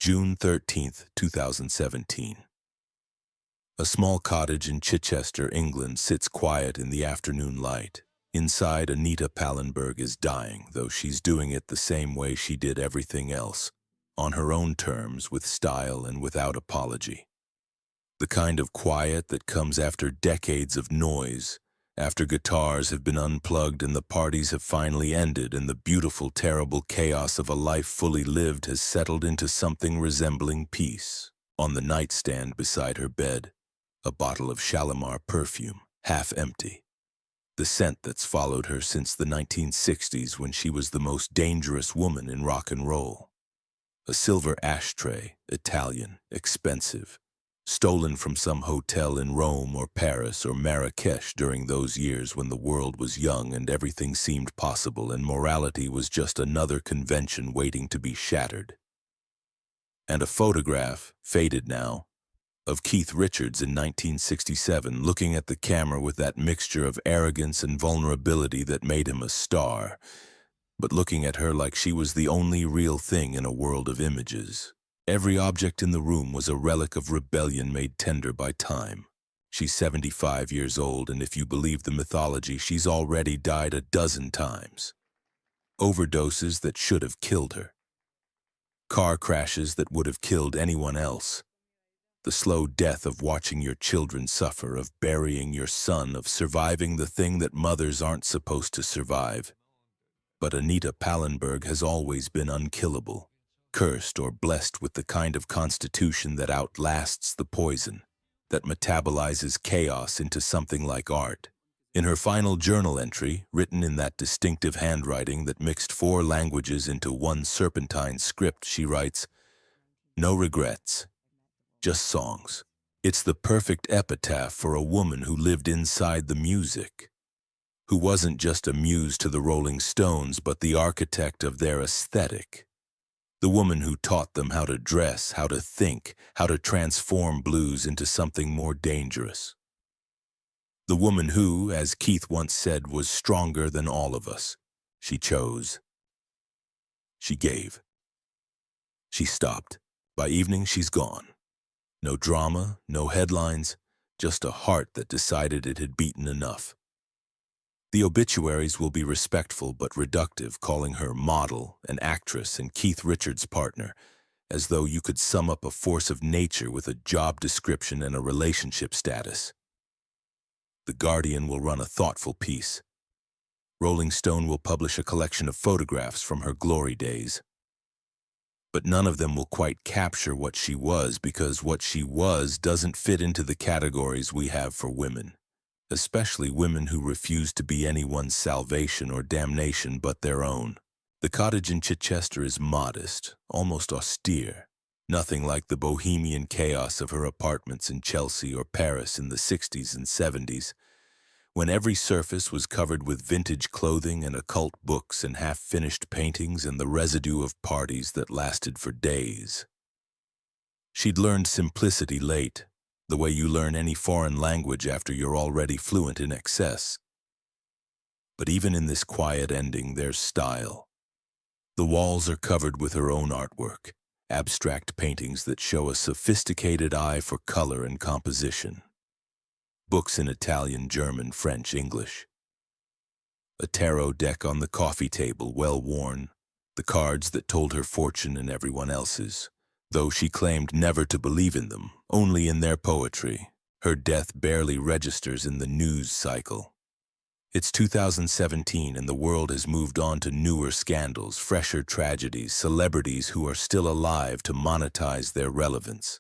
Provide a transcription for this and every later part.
June 13th, 2017. A small cottage in Chichester, England, sits quiet in the afternoon light. Inside, Anita Pallenberg is dying, though she's doing it the same way she did everything else, on her own terms, with style and without apology. The kind of quiet that comes after decades of noise, after guitars have been unplugged and the parties have finally ended and the beautiful, terrible chaos of a life fully lived has settled into something resembling peace. On the nightstand beside her bed, a bottle of Shalimar perfume, half empty. The scent that's followed her since the 1960s, when she was the most dangerous woman in rock and roll. A silver ashtray, Italian, expensive, stolen from some hotel in Rome or Paris or Marrakesh during those years when the world was young and everything seemed possible and morality was just another convention waiting to be shattered. And a photograph, faded now, of Keith Richards in 1967 looking at the camera with that mixture of arrogance and vulnerability that made him a star, but looking at her like she was the only real thing in a world of images. Every object in the room was a relic of rebellion made tender by time. She's 75 years old, and if you believe the mythology, she's already died a dozen times. Overdoses that should have killed her. Car crashes that would have killed anyone else. The slow death of watching your children suffer, of burying your son, of surviving the thing that mothers aren't supposed to survive. But Anita Pallenberg has always been unkillable, cursed or blessed with the kind of constitution that outlasts the poison, that metabolizes chaos into something like art. In her final journal entry, written in that distinctive handwriting that mixed 4 languages into one serpentine script, she writes, "No regrets, just songs." It's the perfect epitaph for a woman who lived inside the music, who wasn't just a muse to the Rolling Stones, but the architect of their aesthetic. The woman who taught them how to dress, how to think, how to transform blues into something more dangerous. The woman who, as Keith once said, was stronger than all of us. She chose. She gave. She stopped. By evening, she's gone. No drama, no headlines, just a heart that decided it had beaten enough. The obituaries will be respectful but reductive, calling her model, an actress, and Keith Richards' partner, as though you could sum up a force of nature with a job description and a relationship status. The Guardian will run a thoughtful piece. Rolling Stone will publish a collection of photographs from her glory days. But none of them will quite capture what she was, because what she was doesn't fit into the categories we have for women. Especially women who refuse to be anyone's salvation or damnation but their own. The cottage in Chichester is modest, almost austere, nothing like the bohemian chaos of her apartments in Chelsea or Paris in the 60s and 70s, when every surface was covered with vintage clothing and occult books and half-finished paintings and the residue of parties that lasted for days. She'd learned simplicity late, the way you learn any foreign language after you're already fluent in excess. But even in this quiet ending, there's style. The walls are covered with her own artwork, abstract paintings that show a sophisticated eye for color and composition. Books in Italian, German, French, English. A tarot deck on the coffee table, well worn, the cards that told her fortune and everyone else's. Though she claimed never to believe in them, only in their poetry, her death barely registers in the news cycle. It's 2017 and the world has moved on to newer scandals, fresher tragedies, celebrities who are still alive to monetize their relevance.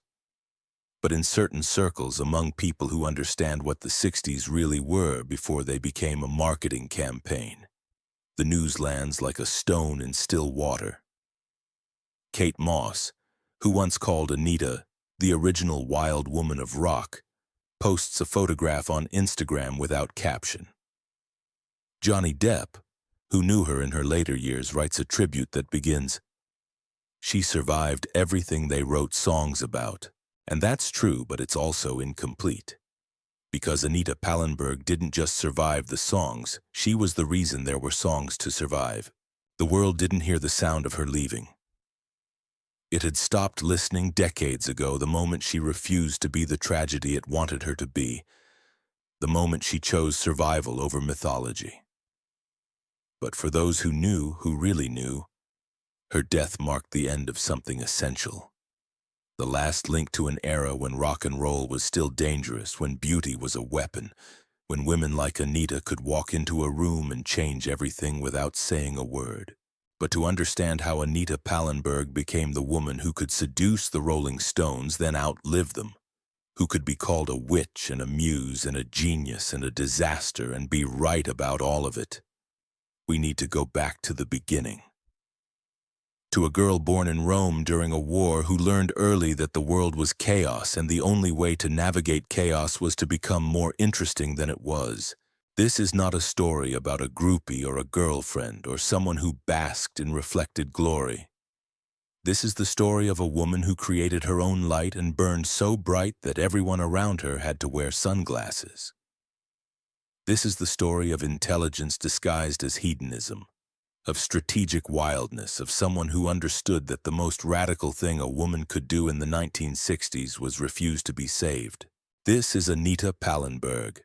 But in certain circles, among people who understand what the 60s really were before they became a marketing campaign, the news lands like a stone in still water. Kate Moss, who once called Anita the original wild woman of rock, posts a photograph on Instagram without caption. Johnny Depp, who knew her in her later years, writes a tribute that begins, "She survived everything they wrote songs about." And that's true, but it's also incomplete. Because Anita Pallenberg didn't just survive the songs, she was the reason there were songs to survive. The world didn't hear the sound of her leaving. It had stopped listening decades ago, the moment she refused to be the tragedy it wanted her to be, the moment she chose survival over mythology. But for those who knew, who really knew, her death marked the end of something essential. The last link to an era when rock and roll was still dangerous, when beauty was a weapon, when women like Anita could walk into a room and change everything without saying a word. But to understand how Anita Pallenberg became the woman who could seduce the Rolling Stones, then outlive them, who could be called a witch and a muse and a genius and a disaster and be right about all of it, we need to go back to the beginning. To a girl born in Rome during a war who learned early that the world was chaos and the only way to navigate chaos was to become more interesting than it was. This is not a story about a groupie or a girlfriend or someone who basked in reflected glory. This is the story of a woman who created her own light and burned so bright that everyone around her had to wear sunglasses. This is the story of intelligence disguised as hedonism, of strategic wildness, of someone who understood that the most radical thing a woman could do in the 1960s was refuse to be saved. This is Anita Pallenberg.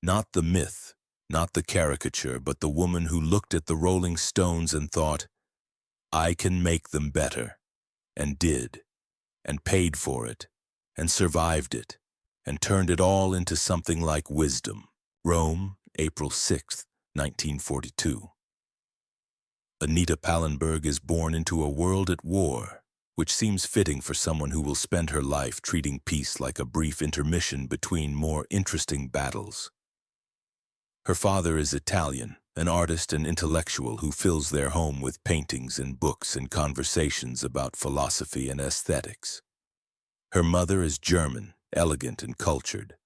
Not the myth, not the caricature, but the woman who looked at the Rolling Stones and thought, I can make them better, and did, and paid for it, and survived it, and turned it all into something like wisdom. Rome, April 6, 1942. Anita Pallenberg is born into a world at war, which seems fitting for someone who will spend her life treating peace like a brief intermission between more interesting battles. Her father is Italian, an artist and intellectual who fills their home with paintings and books and conversations about philosophy and aesthetics. Her mother is German, elegant and cultured,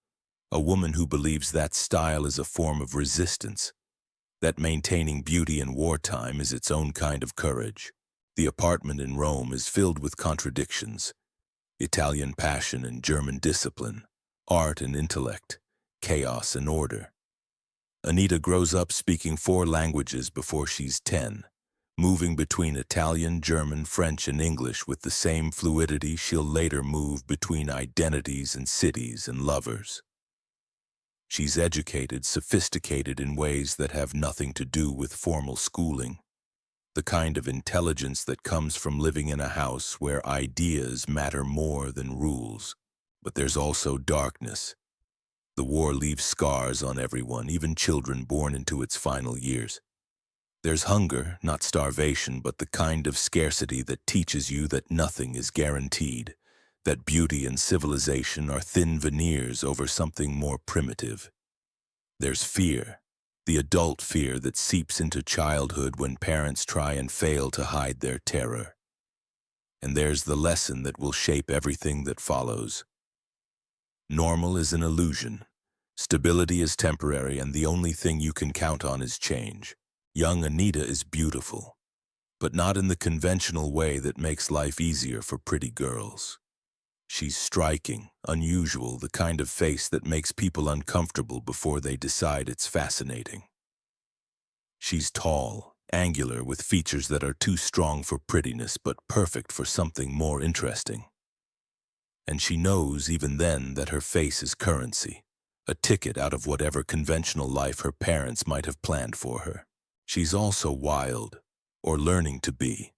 a woman who believes that style is a form of resistance, that maintaining beauty in wartime is its own kind of courage. The apartment in Rome is filled with contradictions: Italian passion and German discipline, art and intellect, chaos and order. Anita grows up speaking 4 languages before she's 10, moving between Italian, German, French, and English with the same fluidity she'll later move between identities and cities and lovers. She's educated, sophisticated in ways that have nothing to do with formal schooling, the kind of intelligence that comes from living in a house where ideas matter more than rules. But there's also darkness. The war leaves scars on everyone, even children born into its final years. There's hunger, not starvation, but the kind of scarcity that teaches you that nothing is guaranteed, that beauty and civilization are thin veneers over something more primitive. There's fear, the adult fear that seeps into childhood when parents try and fail to hide their terror. And there's the lesson that will shape everything that follows. Normal is an illusion. Stability is temporary, and the only thing you can count on is change. Young Anita is beautiful, but not in the conventional way that makes life easier for pretty girls. She's striking, unusual, the kind of face that makes people uncomfortable before they decide it's fascinating. She's tall, angular, with features that are too strong for prettiness but perfect for something more interesting. And she knows even then that her face is currency, a ticket out of whatever conventional life her parents might have planned for her. She's also wild, or learning to be.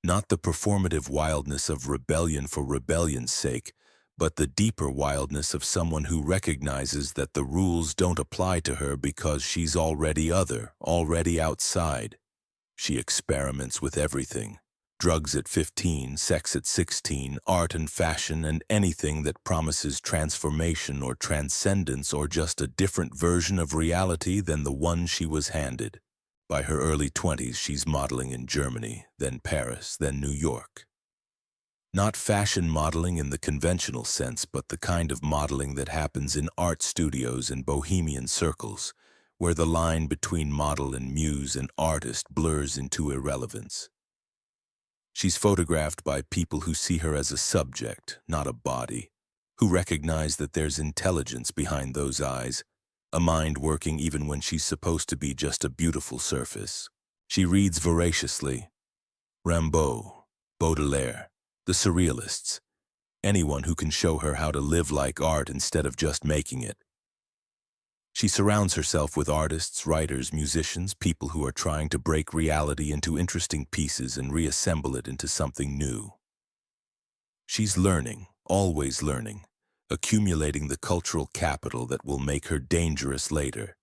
Not the performative wildness of rebellion for rebellion's sake, but the deeper wildness of someone who recognizes that the rules don't apply to her because she's already other, already outside. She experiments with everything. Drugs at 15, sex at 16, art and fashion, and anything that promises transformation or transcendence or just a different version of reality than the one she was handed. By her early 20s, she's modeling in Germany, then Paris, then New York. Not fashion modeling in the conventional sense, but the kind of modeling that happens in art studios and bohemian circles, where the line between model and muse and artist blurs into irrelevance. She's photographed by people who see her as a subject, not a body, who recognize that there's intelligence behind those eyes, a mind working even when she's supposed to be just a beautiful surface. She reads voraciously. Rimbaud, Baudelaire, the surrealists, anyone who can show her how to live like art instead of just making it. She surrounds herself with artists, writers, musicians, people who are trying to break reality into interesting pieces and reassemble it into something new. She's learning, always learning, accumulating the cultural capital that will make her dangerous later,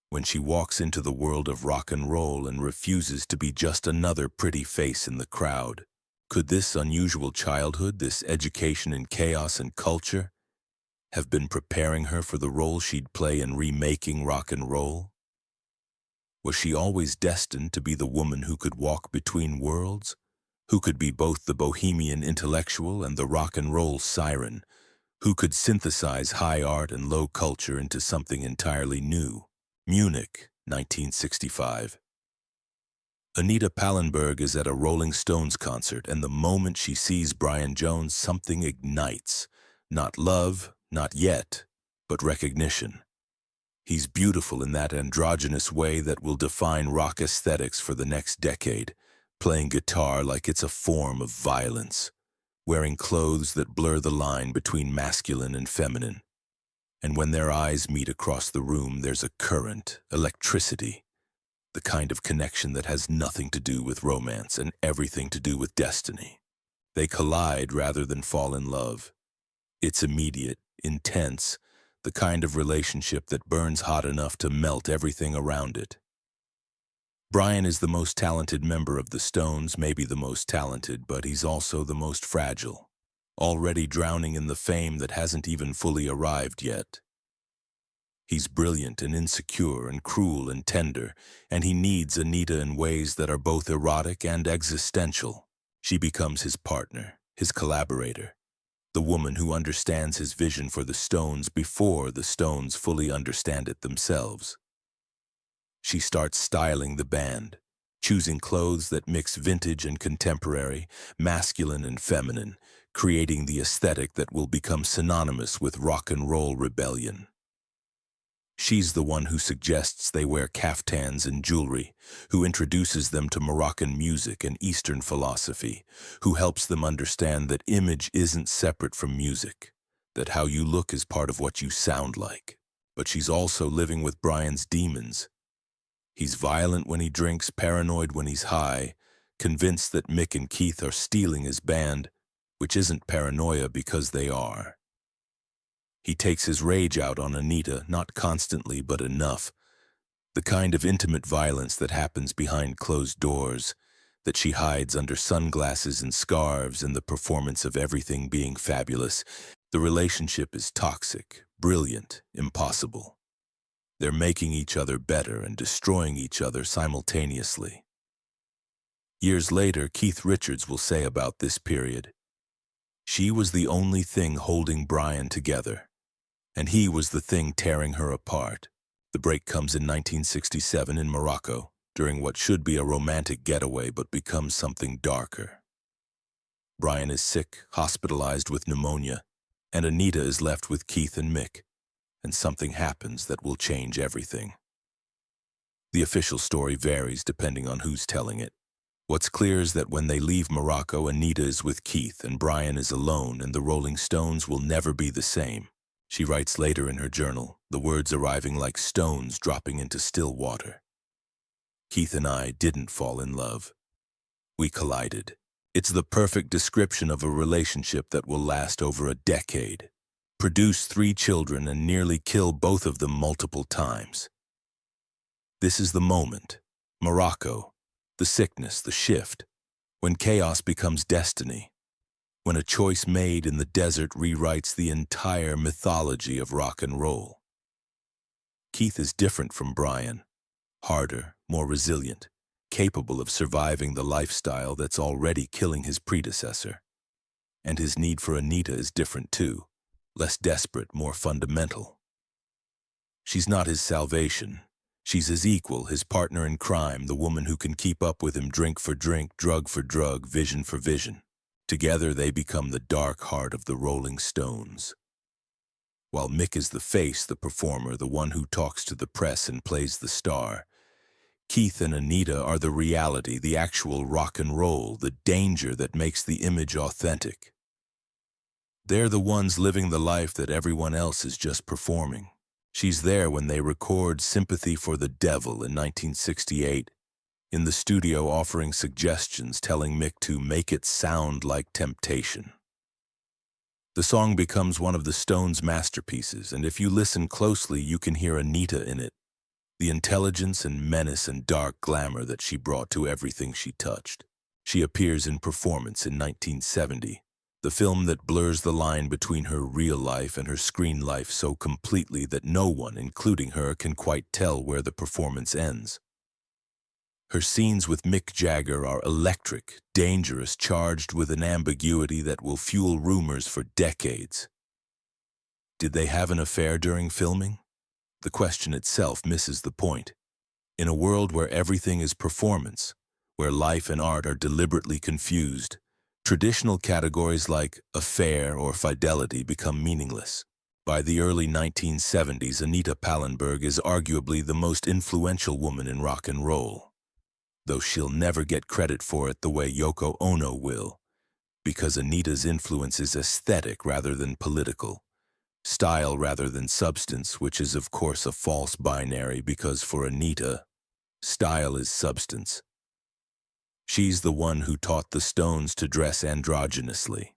when she walks into the world of rock and roll and refuses to be just another pretty face in the crowd. Could this unusual childhood, this education in chaos and culture, have been preparing her for the role she'd play in remaking rock and roll? Was she always destined to be the woman who could walk between worlds, who could be both the bohemian intellectual and the rock and roll siren, who could synthesize high art and low culture into something entirely new? Munich, 1965. Anita Pallenberg is at a Rolling Stones concert, and the moment she sees Brian Jones, something ignites. Not love, not yet, but recognition. He's beautiful in that androgynous way that will define rock aesthetics for the next decade, playing guitar like it's a form of violence, wearing clothes that blur the line between masculine and feminine. And when their eyes meet across the room, there's a current, electricity, the kind of connection that has nothing to do with romance and everything to do with destiny. They collide rather than fall in love. It's immediate, intense, the kind of relationship that burns hot enough to melt everything around it. Brian is the most talented member of the Stones, maybe the most talented, but he's also the most fragile, already drowning in the fame that hasn't even fully arrived yet. He's brilliant and insecure and cruel and tender, and he needs Anita in ways that are both erotic and existential. She becomes his partner, his collaborator, the woman who understands his vision for the Stones before the Stones fully understand it themselves. She starts styling the band, choosing clothes that mix vintage and contemporary, masculine and feminine, creating the aesthetic that will become synonymous with rock and roll rebellion. She's the one who suggests they wear caftans and jewelry, who introduces them to Moroccan music and Eastern philosophy, who helps them understand that image isn't separate from music, that how you look is part of what you sound like. But she's also living with Brian's demons. He's violent when he drinks, paranoid when he's high, convinced that Mick and Keith are stealing his band, which isn't paranoia because they are. He takes his rage out on Anita, not constantly, but enough. The kind of intimate violence that happens behind closed doors, that she hides under sunglasses and scarves in the performance of everything being fabulous. The relationship is toxic, brilliant, impossible. They're making each other better and destroying each other simultaneously. Years later, Keith Richards will say about this period, "She was the only thing holding Brian together, and he was the thing tearing her apart." The break comes in 1967 in Morocco, during what should be a romantic getaway but becomes something darker. Brian is sick, hospitalized with pneumonia, and Anita is left with Keith and Mick, and something happens that will change everything. The official story varies depending on who's telling it. What's clear is that when they leave Morocco, Anita is with Keith and Brian is alone, and the Rolling Stones will never be the same. She writes later in her journal, the words arriving like stones dropping into still water. "Keith and I didn't fall in love. We collided." It's the perfect description of a relationship that will last over a decade, produce 3 children, and nearly kill both of them multiple times. This is the moment, Morocco, the sickness, the shift, when chaos becomes destiny, when a choice made in the desert rewrites the entire mythology of rock and roll. Keith is different from Brian, harder, more resilient, capable of surviving the lifestyle that's already killing his predecessor. And his need for Anita is different too, less desperate, more fundamental. She's not his salvation. She's his equal, his partner in crime, the woman who can keep up with him drink for drink, drug for drug, vision for vision. Together they become the dark heart of the Rolling Stones. While Mick is the face, the performer, the one who talks to the press and plays the star, Keith and Anita are the reality, the actual rock and roll, the danger that makes the image authentic. They're the ones living the life that everyone else is just performing. She's there when they record Sympathy for the Devil in 1968, in the studio offering suggestions, telling Mick to make it sound like Temptation. The song becomes one of the Stones' masterpieces, and if you listen closely, you can hear Anita in it, the intelligence and menace and dark glamour that she brought to everything she touched. She appears in Performance in 1970, the film that blurs the line between her real life and her screen life so completely that no one, including her, can quite tell where the performance ends. Her scenes with Mick Jagger are electric, dangerous, charged with an ambiguity that will fuel rumors for decades. Did they have an affair during filming? The question itself misses the point. In a world where everything is performance, where life and art are deliberately confused, traditional categories like affair or fidelity become meaningless. By the early 1970s, Anita Pallenberg is arguably the most influential woman in rock and roll, though she'll never get credit for it the way Yoko Ono will, because Anita's influence is aesthetic rather than political, style rather than substance, which is of course a false binary because for Anita, style is substance. She's the one who taught the Stones to dress androgynously.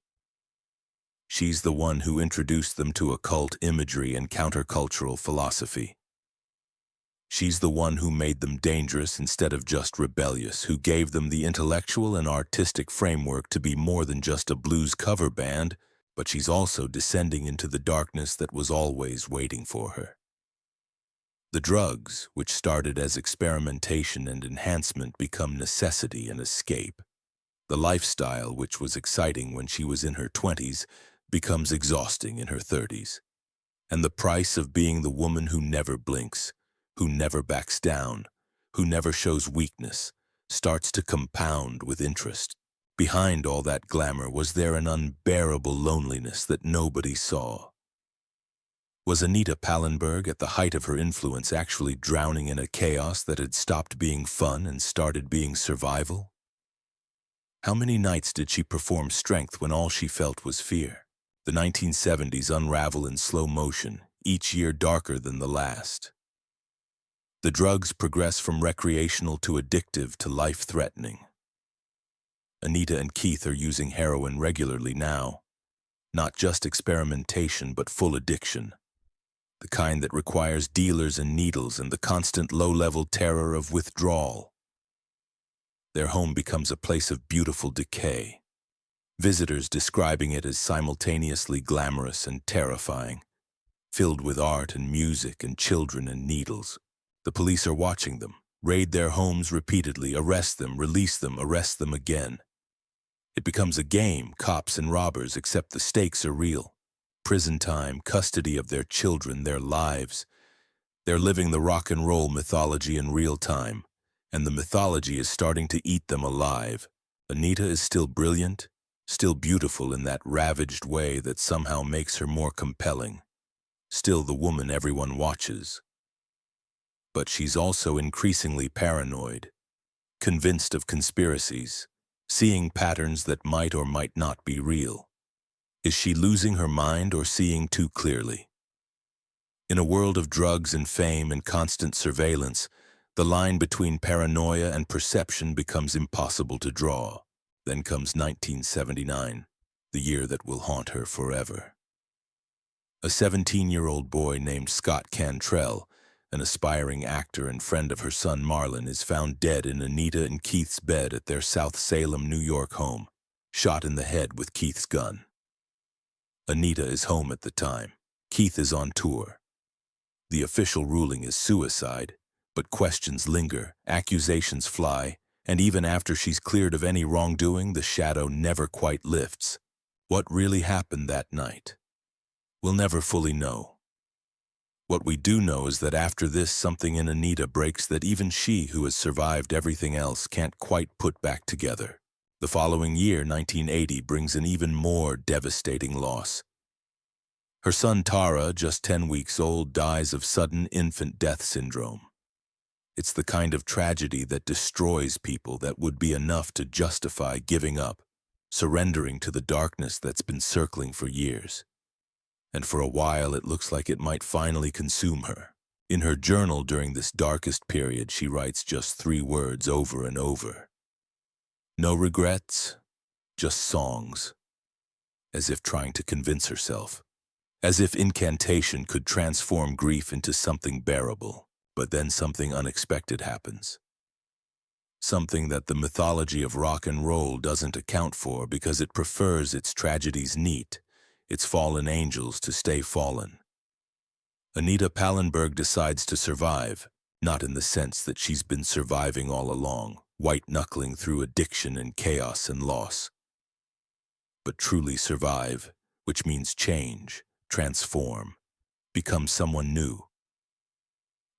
She's the one who introduced them to occult imagery and countercultural philosophy. She's the one who made them dangerous instead of just rebellious, who gave them the intellectual and artistic framework to be more than just a blues cover band, but she's also descending into the darkness that was always waiting for her. The drugs, which started as experimentation and enhancement, become necessity and escape. The lifestyle, which was exciting when she was in her 20s, becomes exhausting in her 30s. And the price of being the woman who never blinks, who never backs down, who never shows weakness, starts to compound with interest. Behind all that glamour, was there an unbearable loneliness that nobody saw? Was Anita Pallenberg, at the height of her influence, actually drowning in a chaos that had stopped being fun and started being survival? How many nights did she perform Strength when all she felt was fear? The 1970s unravel in slow motion, each year darker than the last. The drugs progress from recreational to addictive to life-threatening. Anita and Keith are using heroin regularly now. Not just experimentation, but full addiction. The kind that requires dealers and needles and the constant low-level terror of withdrawal. Their home becomes a place of beautiful decay. Visitors describing it as simultaneously glamorous and terrifying, filled with art and music and children and needles. The police are watching them, raid their homes repeatedly, arrest them, release them, arrest them again. It becomes a game, cops and robbers, except the stakes are real. Prison time, custody of their children, their lives. They're living the rock and roll mythology in real time, and the mythology is starting to eat them alive. Anita is still brilliant, still beautiful in that ravaged way that somehow makes her more compelling. Still the woman everyone watches. But she's also increasingly paranoid, convinced of conspiracies, seeing patterns that might or might not be real. Is she losing her mind or seeing too clearly? In a world of drugs and fame and constant surveillance, the line between paranoia and perception becomes impossible to draw. Then comes 1979, the year that will haunt her forever. A 17-year-old boy named Scott Cantrell, an aspiring actor and friend of her son Marlon, is found dead in Anita and Keith's bed at their South Salem, New York home, shot in the head with Keith's gun. Anita is home at the time. Keith is on tour. The official ruling is suicide, but questions linger, accusations fly, and even after she's cleared of any wrongdoing, the shadow never quite lifts. What really happened that night? We'll never fully know. What we do know is that after this, something in Anita breaks that even she, who has survived everything else, can't quite put back together. The following year, 1980, brings an even more devastating loss. Her son Tara, just 10 weeks old, dies of sudden infant death syndrome. It's the kind of tragedy that destroys people, that would be enough to justify giving up, surrendering to the darkness that's been circling for years. And for a while it looks like it might finally consume her. In her journal during this darkest period, she writes just 3 words over and over. No regrets, just songs. As if trying to convince herself. As if incantation could transform grief into something bearable. But then something unexpected happens. Something that the mythology of rock and roll doesn't account for, because it prefers its tragedies neat, its fallen angels to stay fallen. Anita Pallenberg decides to survive, not in the sense that she's been surviving all along, white-knuckling through addiction and chaos and loss. But truly survive, which means change, transform, become someone new.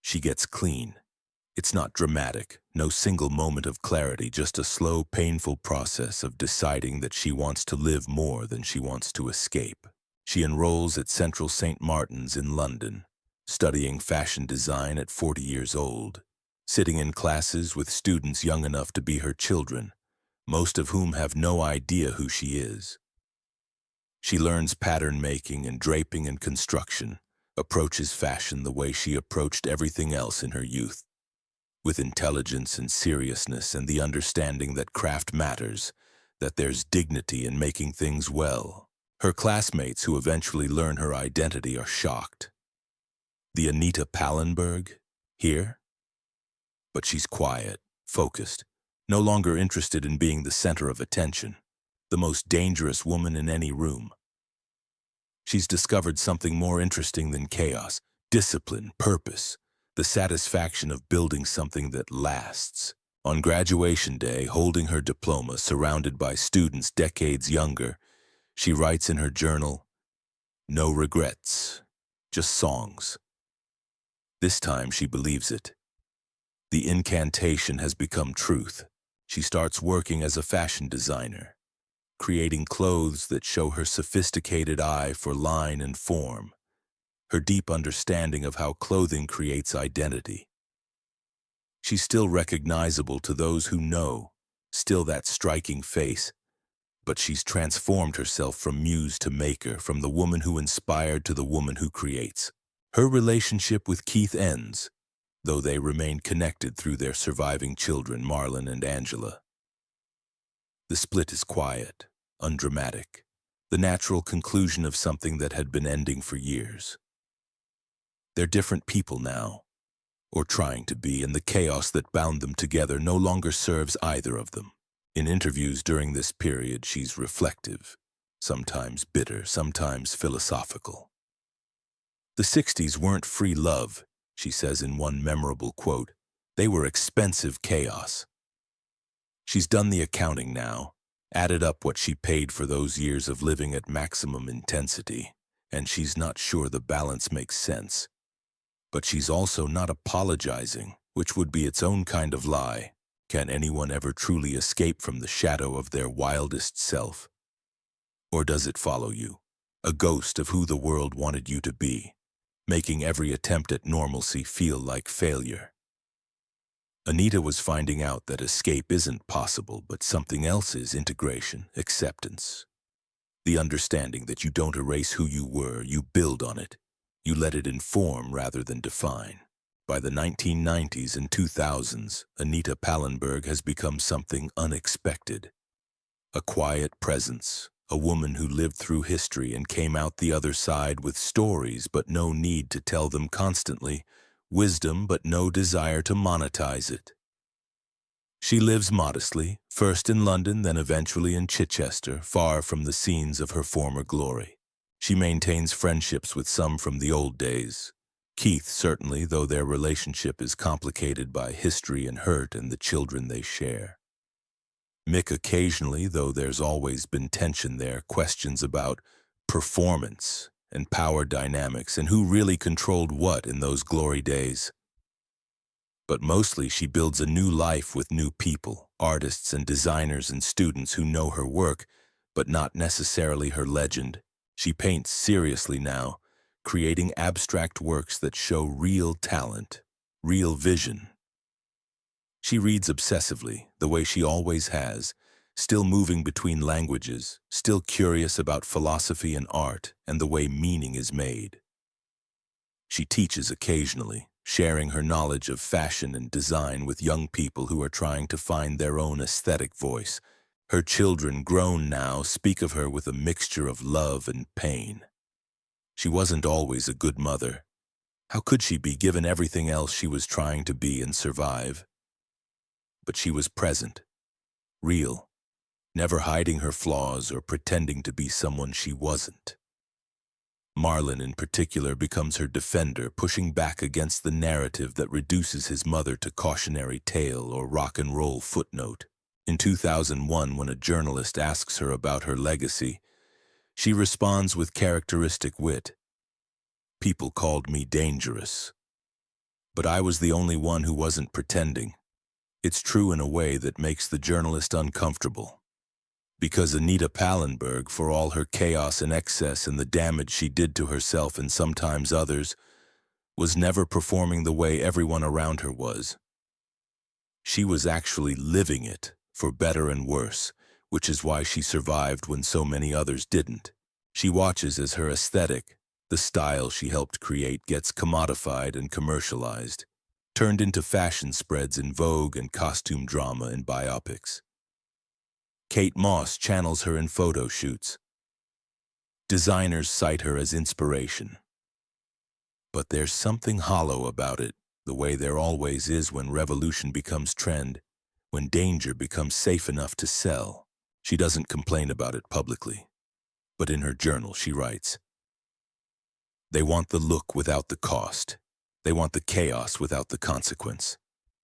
She gets clean. It's not dramatic, no single moment of clarity, just a slow, painful process of deciding that she wants to live more than she wants to escape. She enrolls at Central St. Martin's in London, studying fashion design at 40 years old, sitting in classes with students young enough to be her children, most of whom have no idea who she is. She learns pattern making and draping and construction, approaches fashion the way she approached everything else in her youth, with intelligence and seriousness and the understanding that craft matters, that there's dignity in making things well. Her classmates who eventually learn her identity are shocked. The Anita Pallenberg? Here? But she's quiet, focused, no longer interested in being the center of attention, the most dangerous woman in any room. She's discovered something more interesting than chaos: discipline, purpose, the satisfaction of building something that lasts. On graduation day, holding her diploma, surrounded by students decades younger, she writes in her journal, "No regrets, just songs." This time she believes it. The incantation has become truth. She starts working as a fashion designer, creating clothes that show her sophisticated eye for line and form, her deep understanding of how clothing creates identity. She's still recognizable to those who know, still that striking face, but she's transformed herself from muse to maker, from the woman who inspired to the woman who creates. Her relationship with Keith ends, though they remain connected through their surviving children, Marlon and Angela. The split is quiet, undramatic, the natural conclusion of something that had been ending for years. They're different people now, or trying to be, and the chaos that bound them together no longer serves either of them. In interviews during this period, she's reflective, sometimes bitter, sometimes philosophical. The 60s weren't free love, she says in one memorable quote. They were expensive chaos. She's done the accounting now, added up what she paid for those years of living at maximum intensity, and she's not sure the balance makes sense. But she's also not apologizing, which would be its own kind of lie. Can anyone ever truly escape from the shadow of their wildest self? Or does it follow you, a ghost of who the world wanted you to be, making every attempt at normalcy feel like failure? Anita was finding out that escape isn't possible, but something else is: integration, acceptance. The understanding that you don't erase who you were, you build on it. You let it inform rather than define. By the 1990s and 2000s, Anita Pallenberg has become something unexpected. A quiet presence, a woman who lived through history and came out the other side with stories but no need to tell them constantly, wisdom but no desire to monetize it. She lives modestly, first in London, then eventually in Chichester, far from the scenes of her former glory. She maintains friendships with some from the old days. Keith certainly, though their relationship is complicated by history and hurt and the children they share. Mick occasionally, though there's always been tension there, questions about performance and power dynamics and who really controlled what in those glory days. But mostly she builds a new life with new people, artists and designers and students who know her work, but not necessarily her legend. She paints seriously now, creating abstract works that show real talent, real vision, She reads obsessively, the way she always has, still moving between languages, still curious about philosophy and art and the way meaning is made. She teaches occasionally, sharing her knowledge of fashion and design with young people who are trying to find their own aesthetic voice. Her children, grown now, speak of her with a mixture of love and pain. She wasn't always a good mother. How could she be, given everything else she was trying to be and survive? But she was present, real, never hiding her flaws or pretending to be someone she wasn't. Marlon, in particular, becomes her defender, pushing back against the narrative that reduces his mother to cautionary tale or rock and roll footnote. In 2001, when a journalist asks her about her legacy, she responds with characteristic wit. "People called me dangerous. But I was the only one who wasn't pretending." It's true in a way that makes the journalist uncomfortable. Because Anita Pallenberg, for all her chaos and excess and the damage she did to herself and sometimes others, was never performing the way everyone around her was. She was actually living it, for better and worse, which is why she survived when so many others didn't. She watches as her aesthetic, the style she helped create, gets commodified and commercialized, turned into fashion spreads in Vogue and costume drama in biopics. Kate Moss channels her in photo shoots. Designers cite her as inspiration. But there's something hollow about it, the way there always is when revolution becomes trend, when danger becomes safe enough to sell. She doesn't complain about it publicly, but in her journal she writes, "They want the look without the cost. They want the chaos without the consequence.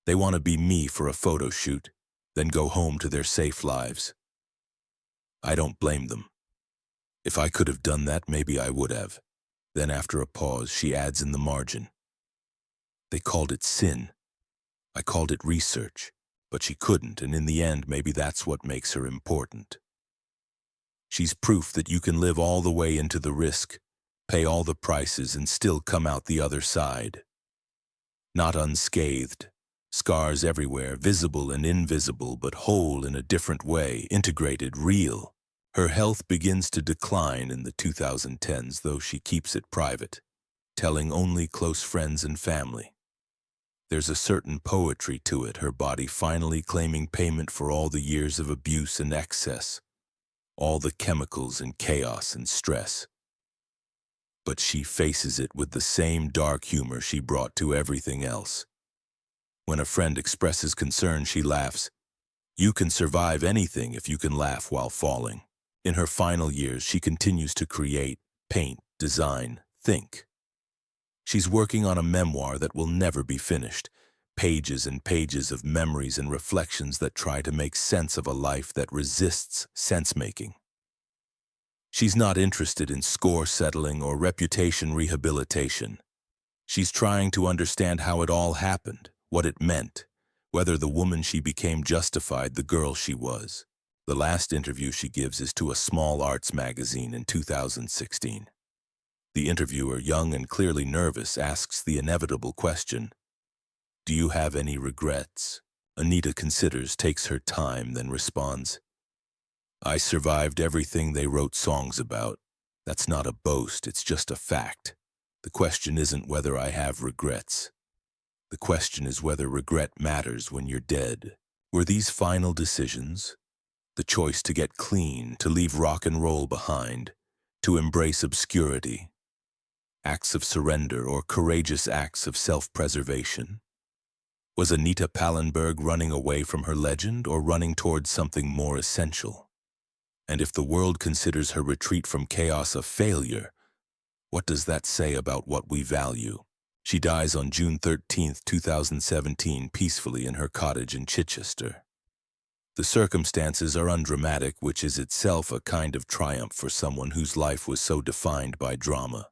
They want to be me for a photo shoot, then go home to their safe lives. I don't blame them. If I could have done that, maybe I would have." Then after a pause, she adds in the margin, "They called it sin. I called it research, but she couldn't, and in the end, maybe that's what makes her important." She's proof that you can live all the way into the risk, pay all the prices, and still come out the other side. Not unscathed. Scars everywhere, visible and invisible, but whole in a different way, integrated, real. Her health begins to decline in the 2010s, though she keeps it private, telling only close friends and family. There's a certain poetry to it, her body finally claiming payment for all the years of abuse and excess, all the chemicals and chaos and stress. But she faces it with the same dark humor she brought to everything else. When a friend expresses concern, she laughs. You can survive anything if you can laugh while falling. In her final years, she continues to create, paint, design, think. She's working on a memoir that will never be finished, pages and pages of memories and reflections that try to make sense of a life that resists sense-making. She's not interested in score settling or reputation rehabilitation. She's trying to understand how it all happened, what it meant, whether the woman she became justified the girl she was. The last interview she gives is to a small arts magazine in 2016. The interviewer, young and clearly nervous, asks the inevitable question, "Do you have any regrets?" Anita considers, takes her time, then responds, "I survived everything they wrote songs about. That's not a boast, it's just a fact. The question isn't whether I have regrets. The question is whether regret matters when you're dead." Were these final decisions, the choice to get clean, to leave rock and roll behind, to embrace obscurity, acts of surrender or courageous acts of self-preservation? Was Anita Pallenberg running away from her legend or running towards something more essential? And if the world considers her retreat from chaos a failure, what does that say about what we value? She dies on June 13, 2017, peacefully in her cottage in Chichester. The circumstances are undramatic, which is itself a kind of triumph for someone whose life was so defined by drama.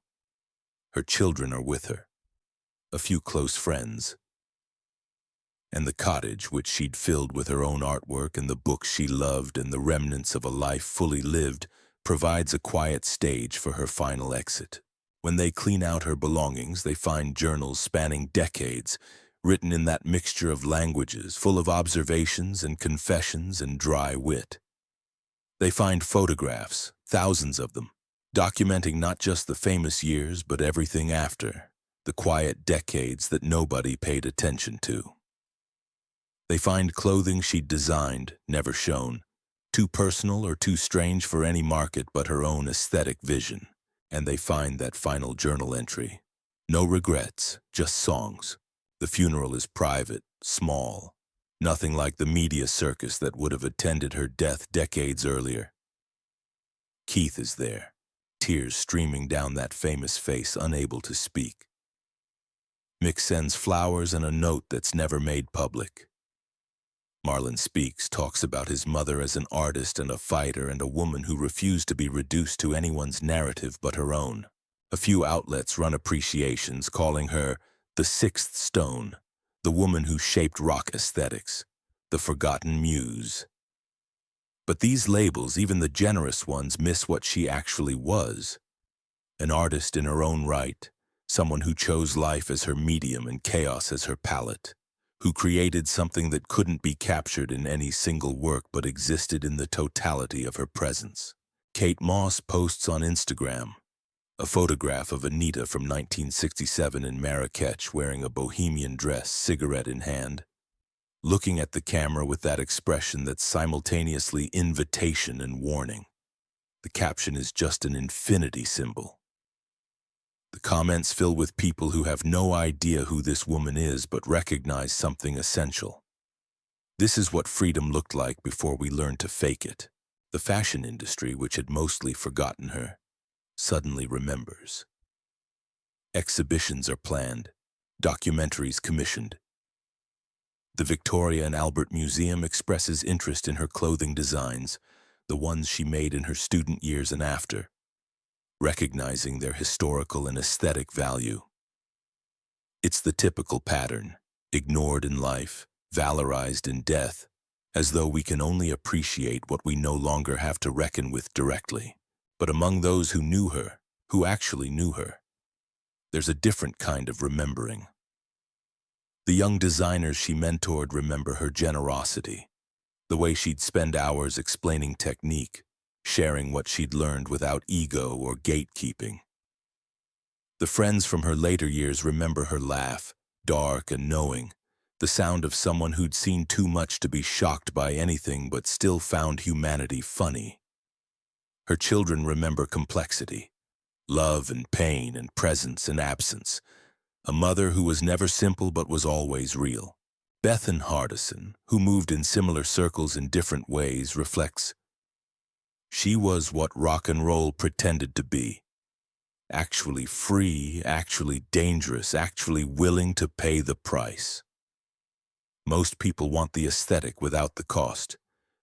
Her children are with her, a few close friends, and the cottage, which she'd filled with her own artwork and the books she loved and the remnants of a life fully lived, provides a quiet stage for her final exit. When they clean out her belongings, they find journals spanning decades, written in that mixture of languages, full of observations and confessions and dry wit. They find photographs, thousands of them, documenting not just the famous years but everything after, the quiet decades that nobody paid attention to. They find clothing she'd designed, never shown, too personal or too strange for any market but her own aesthetic vision. And they find that final journal entry. No regrets, just songs. The funeral is private, small, nothing like the media circus that would have attended her death decades earlier. Keith is there, tears streaming down that famous face, unable to speak. Mick sends flowers and a note that's never made public. Marlon speaks, talks about his mother as an artist and a fighter and a woman who refused to be reduced to anyone's narrative but her own. A few outlets run appreciations, calling her the sixth stone, the woman who shaped rock aesthetics, the forgotten muse. But these labels, even the generous ones, miss what she actually was. An artist in her own right, someone who chose life as her medium and chaos as her palette, who created something that couldn't be captured in any single work but existed in the totality of her presence. Kate Moss posts on Instagram a photograph of Anita from 1967 in Marrakech wearing a bohemian dress, cigarette in hand, looking at the camera with that expression that's simultaneously invitation and warning. The caption is just an infinity symbol. The comments fill with people who have no idea who this woman is but recognize something essential. This is what freedom looked like before we learned to fake it. The fashion industry, which had mostly forgotten her, suddenly remembers. Exhibitions are planned, documentaries commissioned. The Victoria and Albert Museum expresses interest in her clothing designs, the ones she made in her student years and after, recognizing their historical and aesthetic value. It's the typical pattern, ignored in life, valorized in death, as though we can only appreciate what we no longer have to reckon with directly. But among those who knew her, who actually knew her, there's a different kind of remembering. The young designers she mentored remember her generosity, the way she'd spend hours explaining technique, sharing what she'd learned without ego or gatekeeping. The friends from her later years remember her laugh, dark and knowing, the sound of someone who'd seen too much to be shocked by anything but still found humanity funny. Her children remember complexity, love and pain and presence and absence, a mother who was never simple but was always real. Bethan Hardison, who moved in similar circles in different ways, reflects, "She was what rock and roll pretended to be. Actually free, actually dangerous, actually willing to pay the price. Most people want the aesthetic without the cost.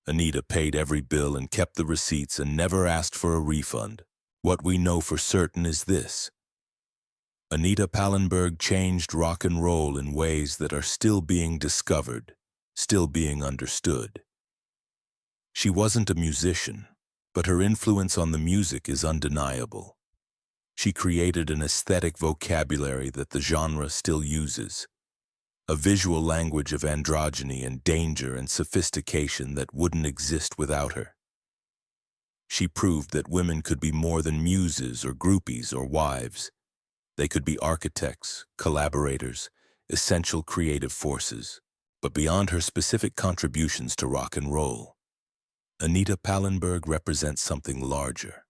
Anita paid every bill and kept the receipts and never asked for a refund. What we know for certain is this: Anita Pallenberg changed rock and roll in ways that are still being discovered, still being understood. She wasn't a musician, but her influence on the music is undeniable. She created an aesthetic vocabulary that the genre still uses, a visual language of androgyny and danger and sophistication that wouldn't exist without her. She proved that women could be more than muses or groupies or wives. They could be architects, collaborators, essential creative forces. But beyond her specific contributions to rock and roll, Anita Pallenberg represents something larger,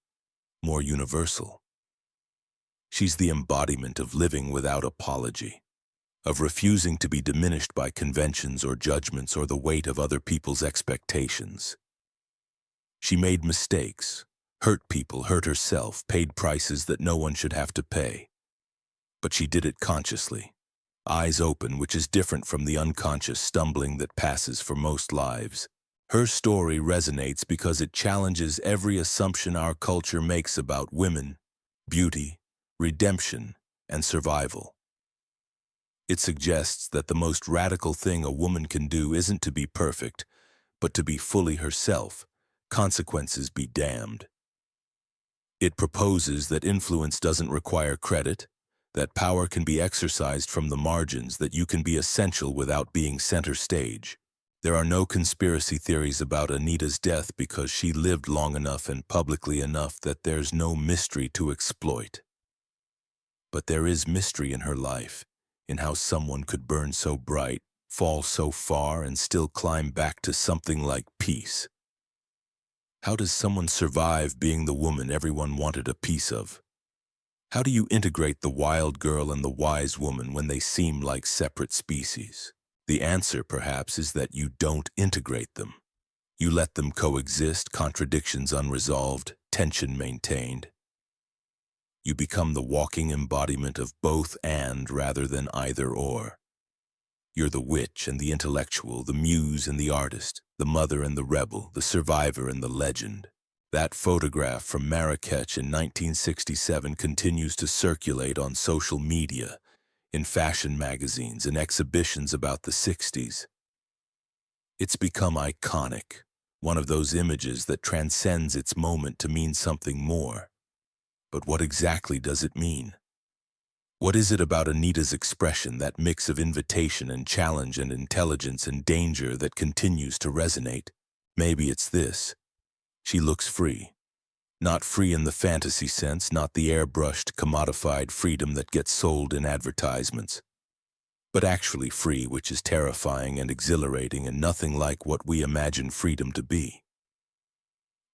more universal. She's the embodiment of living without apology, of refusing to be diminished by conventions or judgments or the weight of other people's expectations. She made mistakes, hurt people, hurt herself, paid prices that no one should have to pay. But she did it consciously, eyes open, which is different from the unconscious stumbling that passes for most lives. Her story resonates because it challenges every assumption our culture makes about women, beauty, redemption, and survival. It suggests that the most radical thing a woman can do isn't to be perfect, but to be fully herself, consequences be damned. It proposes that influence doesn't require credit, that power can be exercised from the margins, that you can be essential without being center stage. There are no conspiracy theories about Anita's death because she lived long enough and publicly enough that there's no mystery to exploit. But there is mystery in her life, in how someone could burn so bright, fall so far, and still climb back to something like peace. How does someone survive being the woman everyone wanted a piece of? How do you integrate the wild girl and the wise woman when they seem like separate species? The answer, perhaps, is that you don't integrate them. You let them coexist, contradictions unresolved, tension maintained. You become the walking embodiment of both and rather than either or. You're the witch and the intellectual, the muse and the artist, the mother and the rebel, the survivor and the legend. That photograph from Marrakech in 1967 continues to circulate on social media, in fashion magazines and exhibitions about the 60s. It's become iconic, one of those images that transcends its moment to mean something more. But what exactly does it mean? What is it about Anita's expression, that mix of invitation and challenge and intelligence and danger, that continues to resonate? Maybe it's this. She looks free. Not free in the fantasy sense, not the airbrushed, commodified freedom that gets sold in advertisements, but actually free, which is terrifying and exhilarating and nothing like what we imagine freedom to be.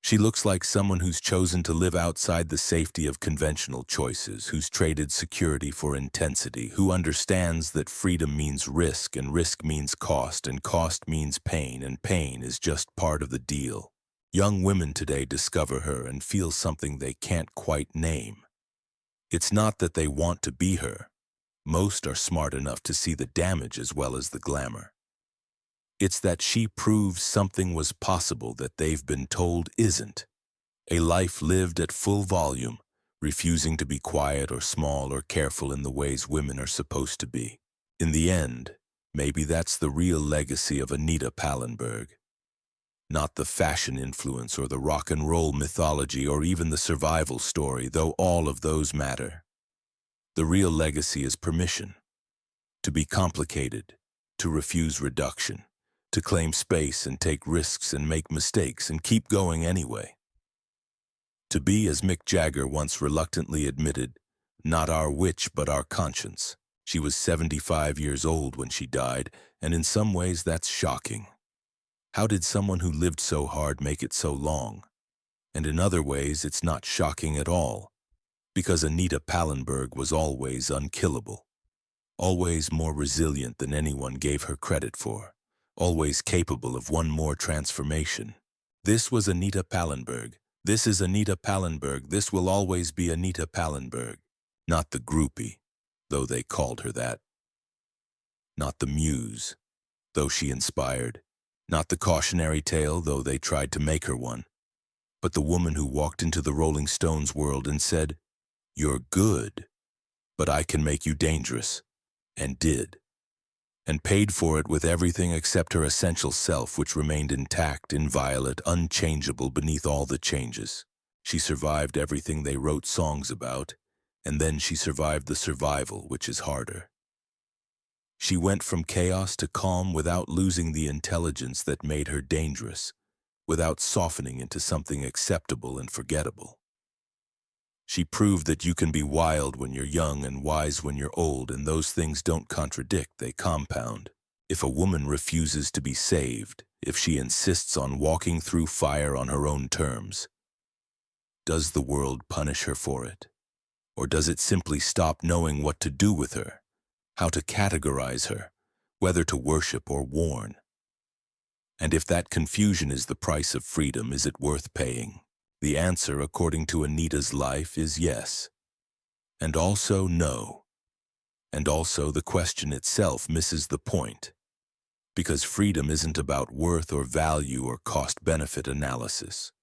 She looks like someone who's chosen to live outside the safety of conventional choices, who's traded security for intensity, who understands that freedom means risk and risk means cost and cost means pain and pain is just part of the deal. Young women today discover her and feel something they can't quite name. It's not that they want to be her. Most are smart enough to see the damage as well as the glamour. It's that she proves something was possible that they've been told isn't. A life lived at full volume, refusing to be quiet or small or careful in the ways women are supposed to be. In the end, maybe that's the real legacy of Anita Pallenberg. Not the fashion influence or the rock and roll mythology or even the survival story, though all of those matter. The real legacy is permission. To be complicated, to refuse reduction, to claim space and take risks and make mistakes and keep going anyway. To be, as Mick Jagger once reluctantly admitted, not our witch but our conscience. She was 75 years old when she died, and in some ways that's shocking. How did someone who lived so hard make it so long? And in other ways it's not shocking at all, because Anita Pallenberg was always unkillable, always more resilient than anyone gave her credit for, always capable of one more transformation. This was Anita Pallenberg. This is Anita Pallenberg. This will always be Anita Pallenberg. Not the groupie, though they called her that. Not the muse, though she inspired. Not the cautionary tale, though they tried to make her one. But the woman who walked into the Rolling Stones world and said, "You're good, but I can make you dangerous," and did. And paid for it with everything except her essential self, which remained intact, inviolate, unchangeable beneath all the changes. She survived everything they wrote songs about, and then she survived the survival, which is harder. She went from chaos to calm without losing the intelligence that made her dangerous, without softening into something acceptable and forgettable. She proved that you can be wild when you're young and wise when you're old, and those things don't contradict, they compound. If a woman refuses to be saved, if she insists on walking through fire on her own terms, does the world punish her for it? Or does it simply stop knowing what to do with her, how to categorize her, whether to worship or warn? And if that confusion is the price of freedom, is it worth paying? The answer, according to Anita's life, is yes. And also no. And also the question itself misses the point. Because freedom isn't about worth or value or cost-benefit analysis.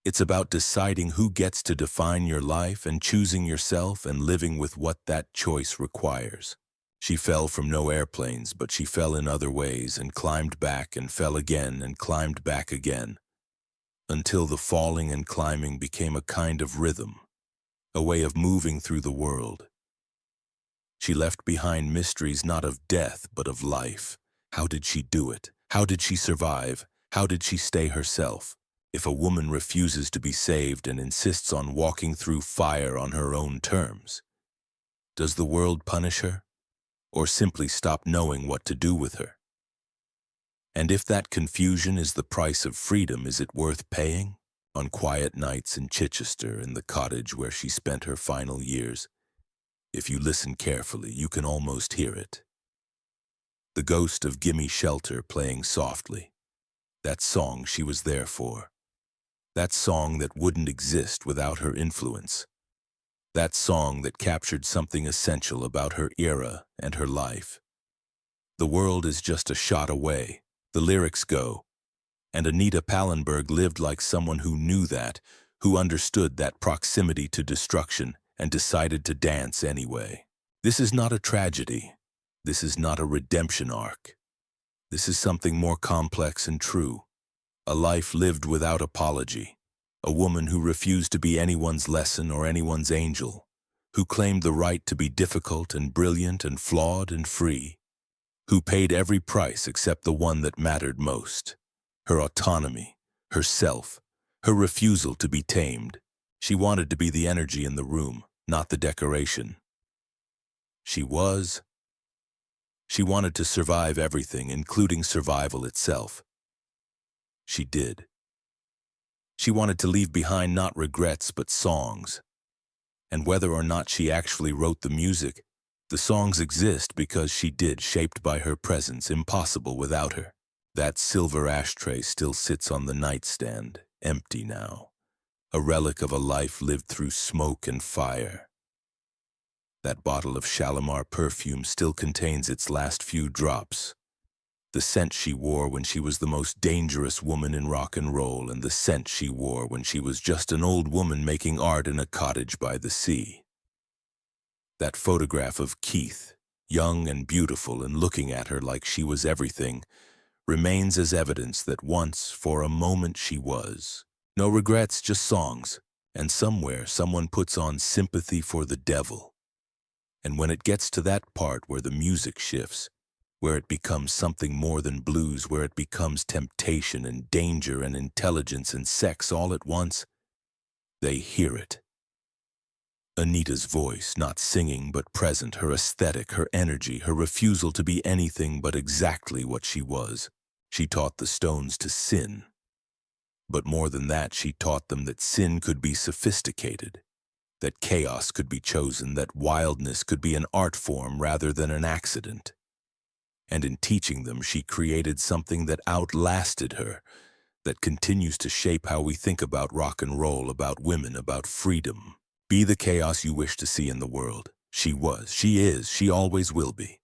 It's about deciding who gets to define your life and choosing yourself and living with what that choice requires. She fell from no airplanes, but she fell in other ways and climbed back and fell again and climbed back again, until the falling and climbing became a kind of rhythm, a way of moving through the world. She left behind mysteries not of death, but of life. How did she do it? How did she survive? How did she stay herself? If a woman refuses to be saved and insists on walking through fire on her own terms, does the world punish her, or simply stop knowing what to do with her? And if that confusion is the price of freedom, is it worth paying? On quiet nights in Chichester, in the cottage where she spent her final years, if you listen carefully, you can almost hear it. The ghost of Gimme Shelter playing softly. That song she was there for. That song that wouldn't exist without her influence. That song that captured something essential about her era and her life. The world is just a shot away, the lyrics go, and Anita Pallenberg lived like someone who knew that, who understood that proximity to destruction and decided to dance anyway. This is not a tragedy. This is not a redemption arc. This is something more complex and true. A life lived without apology. A woman who refused to be anyone's lesson or anyone's angel. Who claimed the right to be difficult and brilliant and flawed and free. Who paid every price except the one that mattered most. Her autonomy, herself, her refusal to be tamed. She wanted to be the energy in the room, not the decoration. She wanted to survive everything, including survival itself. She did. She wanted to leave behind not regrets but songs. And whether or not she actually wrote the music, the songs exist because she did, shaped by her presence, impossible without her. That silver ashtray still sits on the nightstand, empty now, a relic of a life lived through smoke and fire. That bottle of Shalimar perfume still contains its last few drops. The scent she wore when she was the most dangerous woman in rock and roll, and the scent she wore when she was just an old woman making art in a cottage by the sea. That photograph of Keith, young and beautiful and looking at her like she was everything, remains as evidence that once, for a moment, she was. No regrets, just songs. And somewhere, someone puts on Sympathy for the Devil. And when it gets to that part where the music shifts, where it becomes something more than blues, where it becomes temptation and danger and intelligence and sex all at once, they hear it. Anita's voice, not singing but present, her aesthetic, her energy, her refusal to be anything but exactly what she was. She taught the Stones to sin. But more than that, she taught them that sin could be sophisticated, that chaos could be chosen, that wildness could be an art form rather than an accident. And in teaching them, she created something that outlasted her, that continues to shape how we think about rock and roll, about women, about freedom. Be the chaos you wish to see in the world. She was, she is, she always will be.